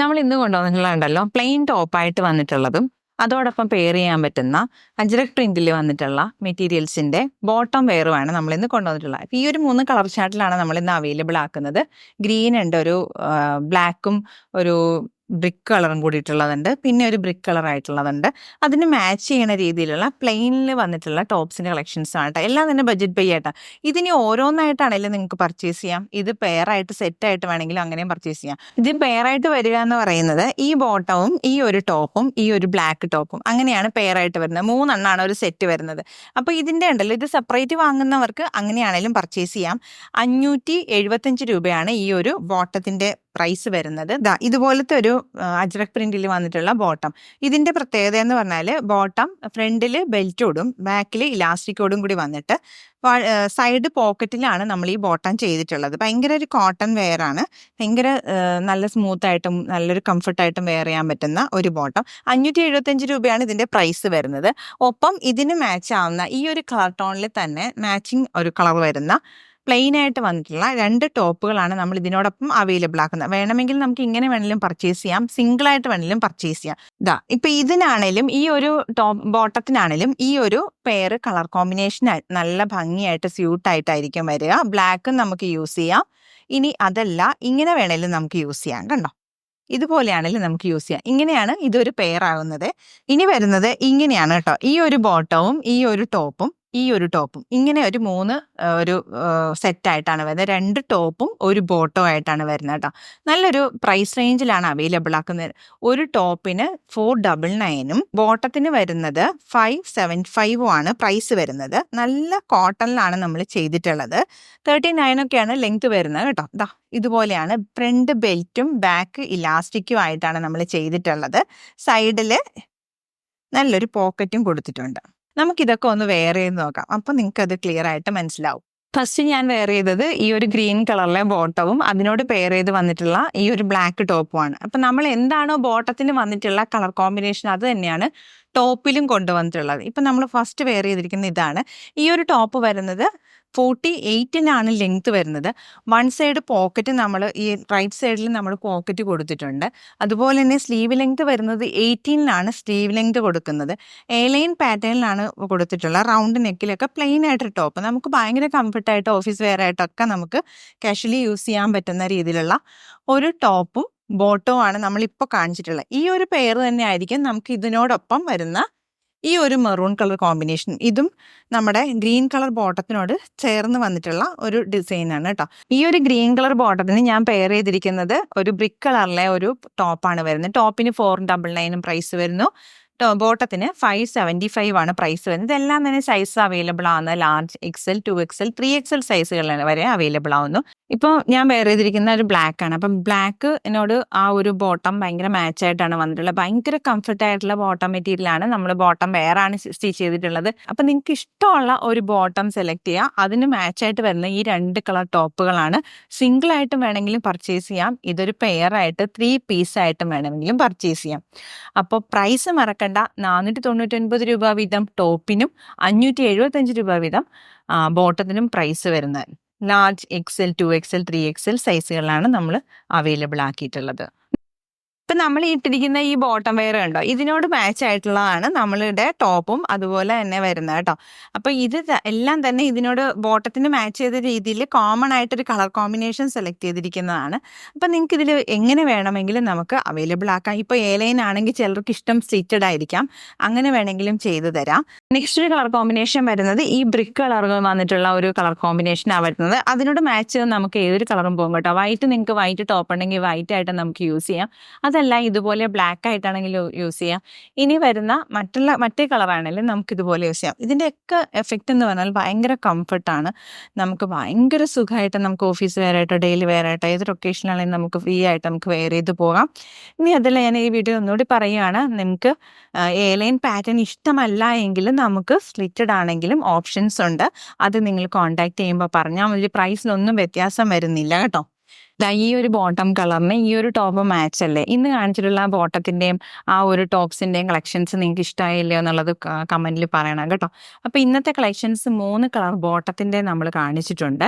നമ്മൾ ഇന്ന് കൊണ്ടുവന്നിട്ടുള്ളതുണ്ടല്ലോ പ്ലെയിൻ ടോപ്പായിട്ട് വന്നിട്ടുള്ളതും അതോടൊപ്പം പെയർ ചെയ്യാൻ പറ്റുന്ന അജ്രക് പ്രിന്റിൽ വന്നിട്ടുള്ള മെറ്റീരിയൽസിന്റെ ബോട്ടം വെയറുമാണ് നമ്മൾ ഇന്ന് കൊണ്ടുവന്നിട്ടുള്ളത്. അപ്പോൾ ഈ ഒരു 3 കളർ ചാർട്ടിലാണ് നമ്മൾ ഇന്ന് അവൈലബിൾ ആക്കുന്നത്. ഗ്രീൻ ഉണ്ട്, ഒരു ബ്ലാക്കും ഒരു ബ്രിക്ക് കളറും കൂടിയിട്ടുള്ളതുണ്ട്, പിന്നെ ഒരു ബ്രിക്ക് കളർ ആയിട്ടുള്ളതുണ്ട്. അതിന് മാച്ച് ചെയ്യുന്ന രീതിയിലുള്ള പ്ലെയിനിൽ വന്നിട്ടുള്ള ടോപ്സിന്റെ കളക്ഷൻസ് ആണ് കേട്ടോ. എല്ലാം തന്നെ ബഡ്ജറ്റ് ബൈ ആയിട്ടാണ്. ഇതിനി ഓരോന്നായിട്ടാണെങ്കിലും നിങ്ങൾക്ക് പർച്ചേസ് ചെയ്യാം. ഇത് പെയറായിട്ട് സെറ്റായിട്ട് വേണമെങ്കിലും അങ്ങനെയും പർച്ചേസ് ചെയ്യാം. ഇത് പെയറായിട്ട് വരിക എന്ന് പറയുന്നത് ഈ ബോട്ടവും ഈ ഒരു ടോപ്പും ഈ ഒരു ബ്ലാക്ക് ടോപ്പും അങ്ങനെയാണ് പെയറായിട്ട് വരുന്നത്. 3 എണ്ണമാണ് ഒരു സെറ്റ് വരുന്നത്. അപ്പോൾ ഇതിൻ്റെ ഉണ്ടല്ലോ, ഇത് സെപ്പറേറ്റ് വാങ്ങുന്നവർക്ക് അങ്ങനെയാണെങ്കിലും പർച്ചേസ് ചെയ്യാം. 575 രൂപയാണ് ഈ ഒരു ബോട്ടത്തിന്റെ പ്രൈസ് വരുന്നത്. ഇതുപോലത്തെ ഒരു അജ്രക് പ്രിന്റിൽ വന്നിട്ടുള്ള ബോട്ടം. ഇതിന്റെ പ്രത്യേകത എന്ന് പറഞ്ഞാൽ ബോട്ടം ഫ്രണ്ടിൽ ബെൽറ്റോടും ബാക്കിൽ ഇലാസ്റ്റിക്കോടും കൂടി വന്നിട്ട് സൈഡ് പോക്കറ്റിലാണ് നമ്മൾ ഈ ബോട്ടം ചെയ്തിട്ടുള്ളത്. ഭയങ്കര ഒരു കോട്ടൺ വെയർ ആണ്. ഭയങ്കര നല്ല സ്മൂത്ത് ആയിട്ടും നല്ലൊരു കംഫർട്ടായിട്ടും വെയർ ചെയ്യാൻ പറ്റുന്ന ഒരു ബോട്ടം. 575 രൂപയാണ് ഇതിന്റെ പ്രൈസ് വരുന്നത്. ഒപ്പം ഇതിന് മാച്ച് ആവുന്ന ഈ ഒരു കളർ ടോണിൽ തന്നെ മാച്ചിങ് ഒരു കളർ വരുന്ന പ്ലെയിൻ ആയിട്ട് വന്നിട്ടുള്ള 2 ടോപ്പുകളാണ് നമ്മൾ ഇതിനോടൊപ്പം അവൈലബിൾ ആക്കുന്നത്. വേണമെങ്കിൽ നമുക്ക് ഇങ്ങനെ വേണമെങ്കിലും പർച്ചേസ് ചെയ്യാം, സിംഗിൾ ആയിട്ട് വേണമെങ്കിലും പർച്ചേസ് ചെയ്യാം. ഇപ്പൊ ഇതിനാണേലും ഈ ഒരു ടോപ്പ് ബോട്ടത്തിനാണേലും ഈ ഒരു പെയർ കളർ കോമ്പിനേഷൻ നല്ല ഭംഗിയായിട്ട് സ്യൂട്ടായിട്ടായിരിക്കും വരിക. ബ്ലാക്കും നമുക്ക് യൂസ് ചെയ്യാം. ഇനി അതല്ല, ഇങ്ങനെ വേണമെങ്കിലും നമുക്ക് യൂസ് ചെയ്യാം. കണ്ടോ, ഇതുപോലെയാണെങ്കിലും നമുക്ക് യൂസ് ചെയ്യാം. ഇങ്ങനെയാണ് ഇതൊരു പെയർ ആകുന്നത്. ഇനി വരുന്നത് ഇങ്ങനെയാണ് കേട്ടോ. ഈ ഒരു ബോട്ടവും ഈ ഒരു ടോപ്പും ഈ ഒരു ടോപ്പും ഇങ്ങനെ ഒരു 3 ഒരു സെറ്റായിട്ടാണ് വരുന്നത്. 2 ടോപ്പും ഒരു ബോട്ടവും ആയിട്ടാണ് വരുന്നത് കേട്ടോ. നല്ലൊരു പ്രൈസ് റേഞ്ചിലാണ് അവൈലബിൾ ആക്കുന്നത്. ഒരു ടോപ്പിന് 499ഉം ബോട്ടത്തിന് വരുന്നത് 575 ആണ് പ്രൈസ് വരുന്നത്. നല്ല കോട്ടണിലാണ് നമ്മൾ ചെയ്തിട്ടുള്ളത്. 39 ഒക്കെയാണ് ലെങ്ത് വരുന്നത് കേട്ടോ. ഇതുപോലെയാണ് ഫ്രണ്ട് ബെൽറ്റും ബാക്ക് ഇലാസ്റ്റിക്കും ആയിട്ടാണ് നമ്മൾ ചെയ്തിട്ടുള്ളത്. സൈഡിൽ നല്ലൊരു പോക്കറ്റും കൊടുത്തിട്ടുണ്ട്. നമുക്കിതൊക്കെ ഒന്ന് വെയർ ചെയ്ത് നോക്കാം. അപ്പം നിങ്ങൾക്ക് അത് ക്ലിയർ ആയിട്ട് മനസ്സിലാവും. ഫസ്റ്റ് ഞാൻ വെയർ ചെയ്തത് ഈ ഒരു ഗ്രീൻ കളറിലെ ബോട്ടവും അതിനോട് പെയർ ചെയ്ത് വന്നിട്ടുള്ള ഈ ഒരു ബ്ലാക്ക് ടോപ്പുമാണ്. അപ്പം നമ്മൾ എന്താണോ ബോട്ടത്തിന് വന്നിട്ടുള്ള കളർ കോമ്പിനേഷൻ അത് തന്നെയാണ് ടോപ്പിലും കൊണ്ടുവന്നിട്ടുള്ളത്. ഇപ്പം നമ്മൾ ഫസ്റ്റ് വെയർ ചെയ്തിരിക്കുന്ന ഇതാണ്. ഈ ഒരു ടോപ്പ് വരുന്നത് 48-നാണ് ലെങ്ത് വരുന്നത്. 1 സൈഡ് പോക്കറ്റ് നമ്മൾ ഈ റൈറ്റ് സൈഡിൽ നമ്മൾ പോക്കറ്റ് കൊടുത്തിട്ടുണ്ട്. അതുപോലെ തന്നെ സ്ലീവ് ലെങ്ത് വരുന്നത് 18-നാണ് സ്ലീവ് ലെങ്ത് കൊടുക്കുന്നത്. എ-ലൈൻ പാറ്റേണിലാണ് കൊടുത്തിട്ടുള്ള. റൗണ്ട് നെക്കിലൊക്കെ പ്ലെയിൻ ആയിട്ട് ടോപ്പ് നമുക്ക് ഭയങ്കര കംഫർട്ടായിട്ട് ഓഫീസ് വെയർ ആയിട്ടൊക്കെ നമുക്ക് കാഷ്വലി യൂസ് ചെയ്യാൻ പറ്റുന്ന രീതിയിലുള്ള ഒരു ടോപ്പും ബോട്ടവും ആണ് നമ്മളിപ്പോൾ കാണിച്ചിട്ടുള്ളത്. ഈ ഒരു പെയർ തന്നെ ആയിരിക്കും നമുക്ക് ഇതിനോടൊപ്പം വരുന്ന ഈ ഒരു മെറൂൺ കളർ കോമ്പിനേഷൻ. ഇതും നമ്മുടെ ഗ്രീൻ കളർ ബോട്ടത്തിനോട് ചേർന്ന് വന്നിട്ടുള്ള ഒരു ഡിസൈനാണ് കേട്ടോ. ഈ ഒരു ഗ്രീൻ കളർ ബോട്ടത്തിന് ഞാൻ പെയർ ചെയ്തിരിക്കുന്നത് ഒരു ബ്രിക്ക് കളറിലെ ഒരു ടോപ്പാണ് വരുന്നത്. ടോപ്പിന് 499 പ്രൈസ് വരുന്നു. ബോട്ടത്തിന് 575 ആണ് പ്രൈസ് വരുന്നത്. ഇതെല്ലാം തന്നെ സൈസ് അവൈലബിൾ ആണ്. ലാർജ്, XL, 2XL, 3XL സൈസുകൾ വരെ അവൈലബിൾ ആവുന്നു. ഇപ്പോൾ ഞാൻ വെയർ ചെയ്തിരിക്കുന്ന ഒരു ബ്ലാക്ക് ആണ്. അപ്പം ബ്ലാക്കിനോട് ആ ഒരു ബോട്ടം ഭയങ്കര മാച്ച് ആയിട്ടാണ് വന്നിട്ടുള്ളത്. ഭയങ്കര കംഫർട്ട് ആയിട്ടുള്ള ബോട്ടം മെറ്റീരിയലാണ്. നമ്മൾ ബോട്ടം വെയറാണ് സ്റ്റിച്ച് ചെയ്തിട്ടുള്ളത്. അപ്പം നിങ്ങൾക്ക് ഇഷ്ടമുള്ള ഒരു ബോട്ടം സെലക്ട് ചെയ്യുക. അതിന് മാച്ചായിട്ട് വരുന്ന ഈ 2 കളർ ടോപ്പുകളാണ്. സിംഗിൾ ആയിട്ടും വേണമെങ്കിലും പർച്ചേസ് ചെയ്യാം. ഇതൊരു പെയറായിട്ട് 3 പീസായിട്ടും വേണമെങ്കിലും പർച്ചേസ് ചെയ്യാം. അപ്പോൾ പ്രൈസ് മറക്കണ്ട. 499 രൂപ വീതം ടോപ്പിനും 575 രൂപ വീതം ബോട്ടത്തിനും പ്രൈസ് വരുന്നത്. ലാർജ്, XL, 2XL, 3XL സൈസുകളിലാണ് നമ്മൾ അവൈലബിൾ ആക്കിയിട്ടുള്ളത്. ഇപ്പം നമ്മൾ ഇട്ടിരിക്കുന്ന ഈ ബോട്ടം വെയർ ഉണ്ടോ, ഇതിനോട് മാച്ച് ആയിട്ടുള്ളതാണ് നമ്മളുടെ ടോപ്പും അതുപോലെ തന്നെ വരുന്നത് കേട്ടോ. അപ്പോൾ ഇത് എല്ലാം തന്നെ ഇതിനോട് ബോട്ടത്തിന് മാച്ച് ചെയ്ത രീതിയിൽ കോമൺ ആയിട്ടൊരു കളർ കോമ്പിനേഷൻ സെലക്ട് ചെയ്തിരിക്കുന്നതാണ്. അപ്പം നിങ്ങൾക്ക് ഇതിൽ എങ്ങനെ വേണമെങ്കിലും നമുക്ക് അവൈലബിൾ ആക്കാം. ഇപ്പോൾ എ-ലൈൻ ആണെങ്കിൽ ചിലർക്ക് ഇഷ്ടം സ്റ്റിച്ചഡ് ആയിരിക്കാം, അങ്ങനെ വേണമെങ്കിലും ചെയ്തു തരാം. നെക്സ്റ്റ് ഒരു കളർ കോമ്പിനേഷൻ വരുന്നത് ഈ ബ്രിക്ക് കളർ വന്നിട്ടുള്ള ഒരു കളർ കോമ്പിനേഷനാണ് വരുന്നത്. അതിനോട് മാച്ച് ചെയ്ത് നമുക്ക് ഏതൊരു കളറും പോകും കേട്ടോ. വൈറ്റ്, നിങ്ങൾക്ക് വൈറ്റ് ടോപ്പ് ഉണ്ടെങ്കിൽ വൈറ്റ് ആയിട്ട് നമുക്ക് യൂസ് ചെയ്യാം. അതല്ല ഇതുപോലെ ബ്ലാക്ക് ആയിട്ടാണെങ്കിൽ യൂസ് ചെയ്യാം. ഇനി വരുന്ന മറ്റേ കളറാണെങ്കിലും നമുക്ക് ഇതുപോലെ യൂസ് ചെയ്യാം. ഇതിൻ്റെയൊക്കെ എഫക്റ്റ് എന്ന് പറഞ്ഞാൽ ഭയങ്കര കംഫർട്ടാണ്. നമുക്ക് ഭയങ്കര സുഖമായിട്ട് നമുക്ക് ഓഫീസ് വെയർ ആയിട്ടോ ഡെയിലി വെയർ ആയിട്ടോ ഏതൊരു ഒക്കേഷനാണെങ്കിലും നമുക്ക് ഫ്രീ ആയിട്ട് നമുക്ക് വെയർ ചെയ്ത് പോകാം. ഇനി അതല്ല, ഞാൻ ഈ വീഡിയോ ഒന്നുകൂടി പറയുകയാണ്, നിങ്ങൾക്ക് എ-ലൈൻ പാറ്റേൺ ഇഷ്ടമല്ല എങ്കിലും നമുക്ക് സ്ലിറ്റഡ് ആണെങ്കിലും ഓപ്ഷൻസ് ഉണ്ട്. അത് നിങ്ങൾ കോൺടാക്ട് ചെയ്യുമ്പോൾ പറഞ്ഞാൽ മതി. പ്രൈസിലൊന്നും വ്യത്യാസം വരുന്നില്ല കേട്ടോ. ഈ ഒരു ബോട്ടം കളറിന് ഈ ഒരു ടോപ്പ് മാച്ച് അല്ലേ? ഇന്ന് കാണിച്ചിട്ടുള്ള ബോട്ടത്തിന്റെയും ആ ഒരു ടോപ്സിന്റെയും കളക്ഷൻസ് നിങ്ങൾക്ക് ഇഷ്ടമായില്ലയോ എന്നുള്ളത് കമന്റിൽ പറയണം കേട്ടോ. അപ്പൊ ഇന്നത്തെ കളക്ഷൻസ് 3 കളർ ബോട്ടത്തിന്റെ നമ്മൾ കാണിച്ചിട്ടുണ്ട്.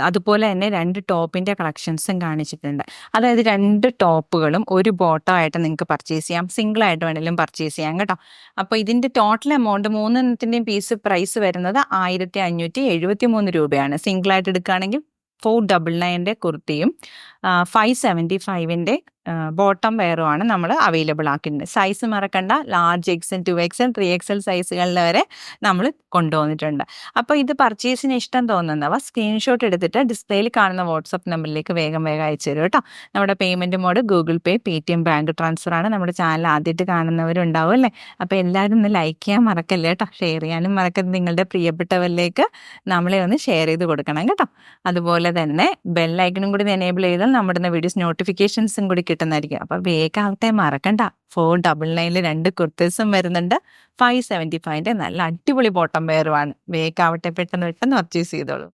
അതുപോലെ തന്നെ 2 ടോപ്പിന്റെ കളക്ഷൻസും കാണിച്ചിട്ടുണ്ട്. അതായത് 2 ടോപ്പുകളും ഒരു ബോട്ടം ആയിട്ട് നിങ്ങൾക്ക് പർച്ചേസ് ചെയ്യാം, സിംഗിൾ ആയിട്ട് വേണമെങ്കിലും പർച്ചേസ് ചെയ്യാം കേട്ടോ. അപ്പോൾ ഇതിന്റെ ടോട്ടൽ എമൗണ്ട് 3 പീസ് പ്രൈസ് വരുന്നത് 1573 രൂപയാണ്. സിംഗിൾ ആയിട്ട് എടുക്കുകയാണെങ്കിൽ 499 കുർത്തിയും 575 ബോട്ടം വെയറുമാണ് നമ്മൾ അവൈലബിൾ ആക്കിയിട്ടുണ്ട്. സൈസ് മറക്കണ്ട, ലാർജ് XL, 2XL, 3XL സൈസുകളിൽ വരെ നമ്മൾ കൊണ്ടുവന്നിട്ടുണ്ട്. അപ്പോൾ ഇത് പർച്ചേസിന് ഇഷ്ടം തോന്നുന്നവ സ്ക്രീൻഷോട്ട് എടുത്തിട്ട് ഡിസ്പ്ലേയിൽ കാണുന്ന വാട്സപ്പ് നമ്പറിലേക്ക് വേഗം അയച്ചു തരും കേട്ടോ. നമ്മുടെ പേയ്മെൻറ്റ് മോഡ് ഗൂഗിൾ പേ, പേടിഎം, ബാങ്ക് ട്രാൻസ്ഫർ ആണ്. നമ്മുടെ ചാനൽ ആദ്യമായിട്ട് കാണുന്നവരുണ്ടാവും അല്ലേ? അപ്പോൾ എല്ലാവരും ഒന്ന് ലൈക്ക് ചെയ്യാൻ മറക്കല്ലേ കേട്ടോ. ഷെയർ ചെയ്യാനും മറക്കരുത്. നിങ്ങളുടെ പ്രിയപ്പെട്ടവരിലേക്ക് നമ്മളെ ഒന്ന് ഷെയർ ചെയ്ത് കൊടുക്കണം കേട്ടോ. അതുപോലെ തന്നെ ബെല്ലൈക്കണും കൂടി എനേബിൾ ചെയ്താൽ നമ്മുടെ വീഡിയോസ് നോട്ടിഫിക്കേഷൻസും കൂടി കിട്ടുന്നതായിരിക്കും. അപ്പോൾ വേഗാവട്ടെ മറക്കണ്ട. 499 2 കുർത്തീസും വരുന്നുണ്ട്. 575 നല്ല അടിപൊളി ബോട്ടം വെയറുമാണ്. വേഗാവട്ടെ, പെട്ടെന്ന് പർച്ചേസ് ചെയ്തോളൂ.